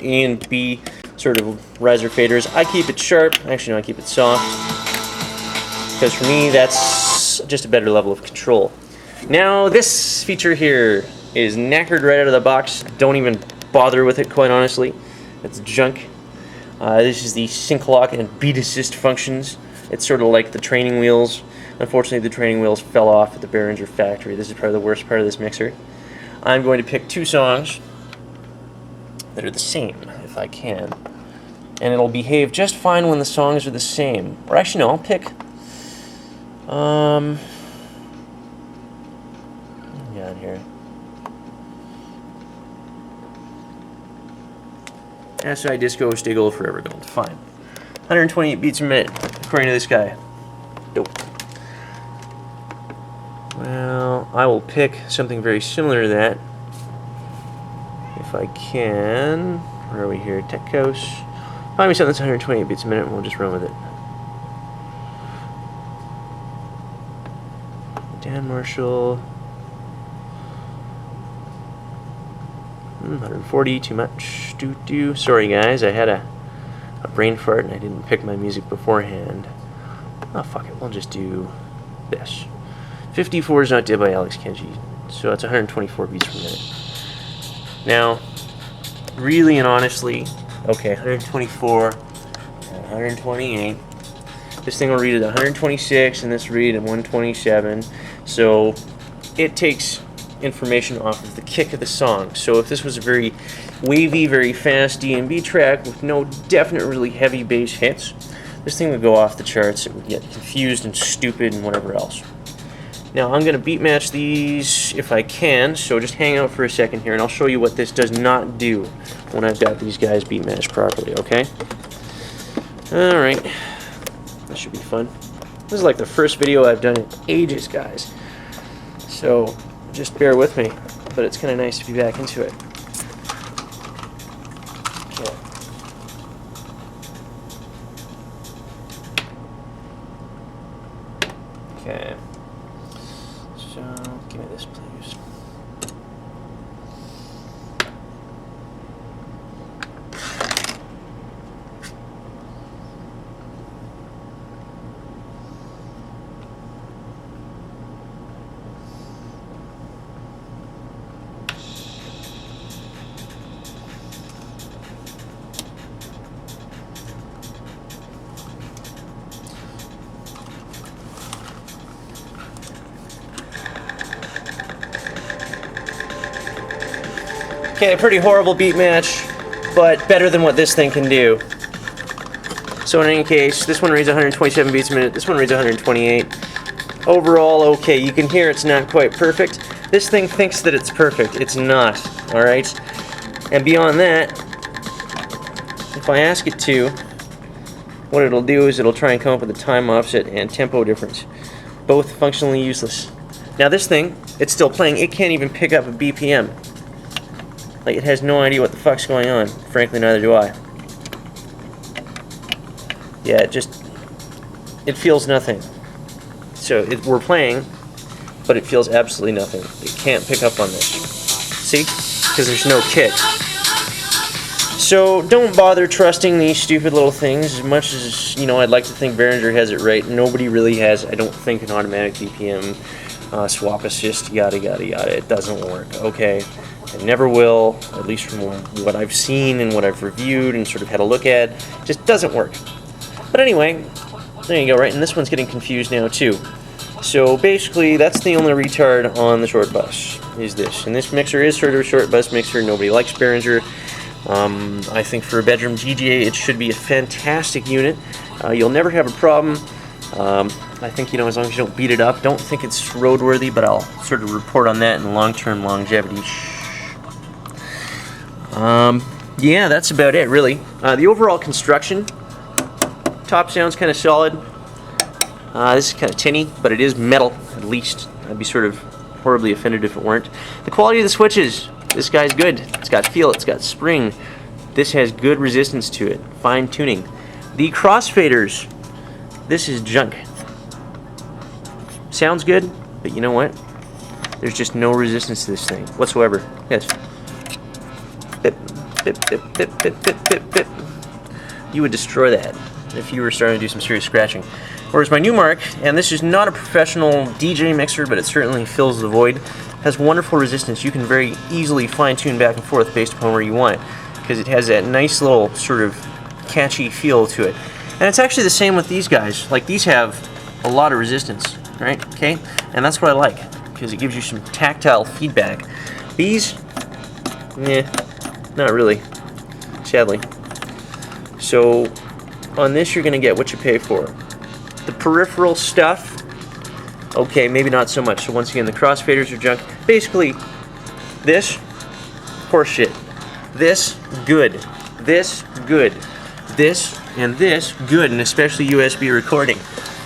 A and B sort of riser faders. I keep it sharp. Actually, no, I keep it soft. Because for me, that's just a better level of control. Now, this feature here is knackered right out of the box. Don't even bother with it, quite honestly. It's junk. This is the sync lock and beat assist functions. It's sort of like the training wheels. Unfortunately, the training wheels fell off at the Behringer factory. This is probably the worst part of this mixer. I'm going to pick 2 songs that are the same, if I can. And it'll behave just fine when the songs are the same. Or actually, no, I'll pick... yeah, here. SI Disco, Stay Gold, Forever Gold. Fine. 128 beats a minute, according to this guy. Dope. Well, I will pick something very similar to that. If I can. Where are we here? Tech House. Find me something that's 128 beats a minute and we'll just run with it. Dan Marshall. 140, too much. Sorry guys, I had a brain fart and I didn't pick my music beforehand. Oh fuck it, we'll just do this. 54 is Not Dead by Alex Kenji. So that's 124 beats per minute. Now, really and honestly, okay, 124, 128. This thing will read at 126 and this read at 127. So it takes information off of the kick of the song. So if this was a very wavy, very fast D&B track with no definite really heavy bass hits, this thing would go off the charts. It would get confused and stupid and whatever else. Now I'm going to beat match these if I can, so just hang out for a second here and I'll show you what this does not do when I've got these guys beat matched properly, okay? Alright, that should be fun. This is like the first video I've done in ages, guys. So just bear with me, but it's kind of nice to be back into it. Okay. So, give me this, please. Okay, a pretty horrible beat match, but better than what this thing can do. So in any case, this one reads 127 beats a minute, this one reads 128. Overall, okay, you can hear it's not quite perfect. This thing thinks that it's perfect. It's not, alright? And beyond that, if I ask it to, what it'll do is it'll try and come up with a time offset and tempo difference. Both functionally useless. Now this thing, it's still playing, it can't even pick up a BPM. Like, it has no idea what the fuck's going on. Frankly, neither do I. Yeah, it feels nothing. So, we're playing, but it feels absolutely nothing. It can't pick up on this. See? Because there's no kick. So, don't bother trusting these stupid little things. As much as, you know, I'd like to think Behringer has it right, nobody really has, I don't think, an automatic BPM swap assist, yada, yada, yada. It doesn't work, okay? It never will, at least from what I've seen and what I've reviewed and sort of had a look at. It just doesn't work. But anyway, there you go, right? And this one's getting confused now too. So basically, that's the only retard on the short bus, is this. And this mixer is sort of a short bus mixer. Nobody likes Behringer. I think for a bedroom DJ, it should be a fantastic unit. You'll never have a problem. I think, you know, as long as you don't beat it up, don't think it's roadworthy, but I'll sort of report on that in long-term longevity. Yeah, that's about it, really. The overall construction, top sounds kind of solid. This is kind of tinny, but it is metal, at least. I'd be sort of horribly offended if it weren't. The quality of the switches, this guy's good. It's got feel, it's got spring. This has good resistance to it, fine tuning. The crossfaders, this is junk. Sounds good, but you know what? There's just no resistance to this thing whatsoever. Yes. Bip, bip, bip, bip, bip, bip, bip. You would destroy that if you were starting to do some serious scratching. Whereas my Newmark, and this is not a professional DJ mixer, but it certainly fills the void, has wonderful resistance. You can very easily fine-tune back and forth based upon where you want it, because it has that nice little sort of catchy feel to it. And it's actually the same with these guys. Like, these have a lot of resistance, right? Okay? And that's what I like, because it gives you some tactile feedback. These, not really, sadly. So on this, you're going to get what you pay for. The peripheral stuff, okay, maybe not so much. So once again, the crossfaders are junk. Basically, this, horseshit. This, good. This, good. This, and this, good, and especially USB recording.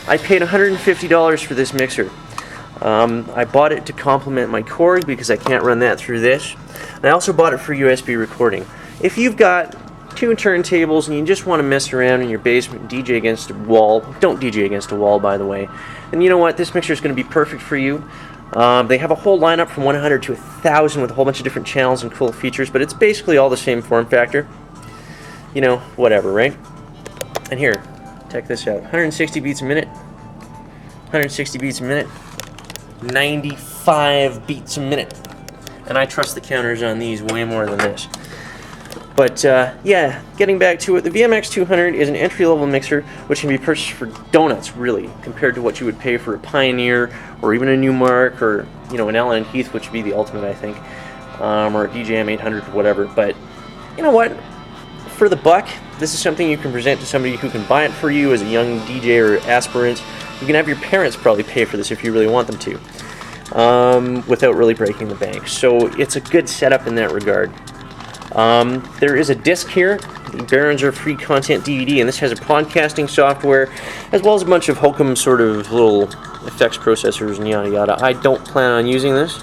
I paid $150 for this mixer. I bought it to complement my Korg because I can't run that through this. And I also bought it for USB recording. If you've got 2 turntables and you just want to mess around in your basement, DJ against a wall, don't DJ against a wall, by the way, then you know what, this mixer is going to be perfect for you. They have a whole lineup from 100 to 1,000 with a whole bunch of different channels and cool features, but it's basically all the same form factor. You know, whatever, right? And here, check this out. 160 beats a minute, 160 beats a minute, 95 beats a minute. And I trust the counters on these way more than this. But yeah, getting back to it, the vmx200 is an entry-level mixer which can be purchased for donuts, really, compared to what you would pay for a Pioneer or even a Newmark or, you know, an Allen & Heath, which would be the ultimate, I think, or a DJM 800 or whatever. But you know what? For the buck, this is something you can present to somebody who can buy it for you as a young DJ or aspirant. You can have your parents probably pay for this if you really want them to, without really breaking the bank. So it's a good setup in that regard. There is a disc here, the Behringer free content DVD, and this has a podcasting software as well as a bunch of hokum sort of little effects processors and yada yada. I don't plan on using this.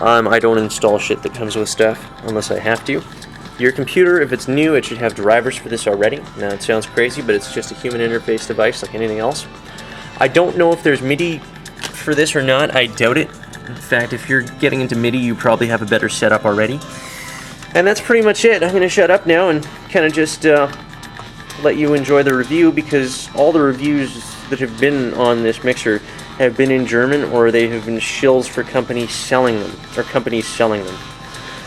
I don't install shit that comes with stuff unless I have to. Your computer, if it's new, it should have drivers for this already. Now, it sounds crazy, but it's just a human interface device like anything else. I don't know if there's MIDI for this or not. I doubt it. In fact, if you're getting into MIDI, you probably have a better setup already. And that's pretty much it. I'm going to shut up now and kind of just let you enjoy the review, because all the reviews that have been on this mixer have been in German, or they have been shills for companies selling them, or companies selling them.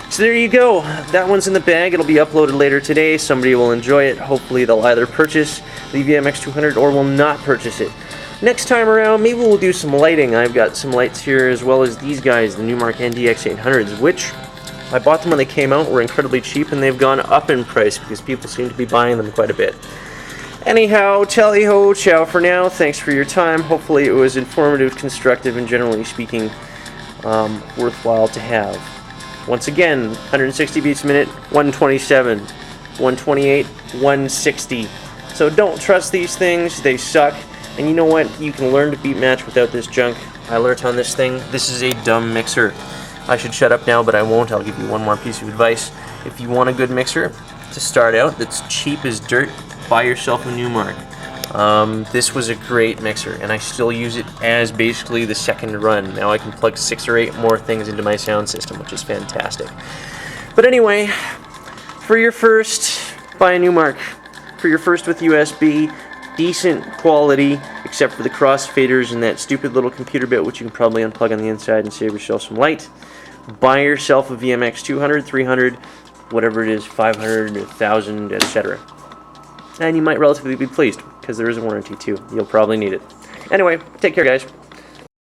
So there you go. That one's in the bag. It'll be uploaded later today. Somebody will enjoy it. Hopefully they'll either purchase the vmx200 or will not purchase it. Next time around, maybe we'll do some lighting. I've got some lights here, as well as these guys, the Newmark NDX 800s, which I bought them when they came out, were incredibly cheap, and they've gone up in price because people seem to be buying them quite a bit. Anyhow, tally-ho, ciao for now. Thanks for your time. Hopefully it was informative, constructive, and generally speaking, worthwhile to have. Once again, 160 beats a minute, 127, 128, 160. So don't trust these things, they suck. And you know what? You can learn to beat match without this junk. I learned on this thing, this is a dumb mixer. I should shut up now, but I won't. I'll give you one more piece of advice. If you want a good mixer to start out that's cheap as dirt, buy yourself a Newmark. This was a great mixer, and I still use it as basically the second run. Now I can plug 6 or 8 more things into my sound system, which is fantastic. But anyway, for your first, buy a Newmark. For your first with USB, decent quality, except for the crossfaders and that stupid little computer bit, which you can probably unplug on the inside and save yourself some light. Buy yourself a vmx200, 300, whatever it is, 500, 1,000, etc. And you might relatively be pleased, because there is a warranty too. You'll probably need it. Anyway, take care, guys.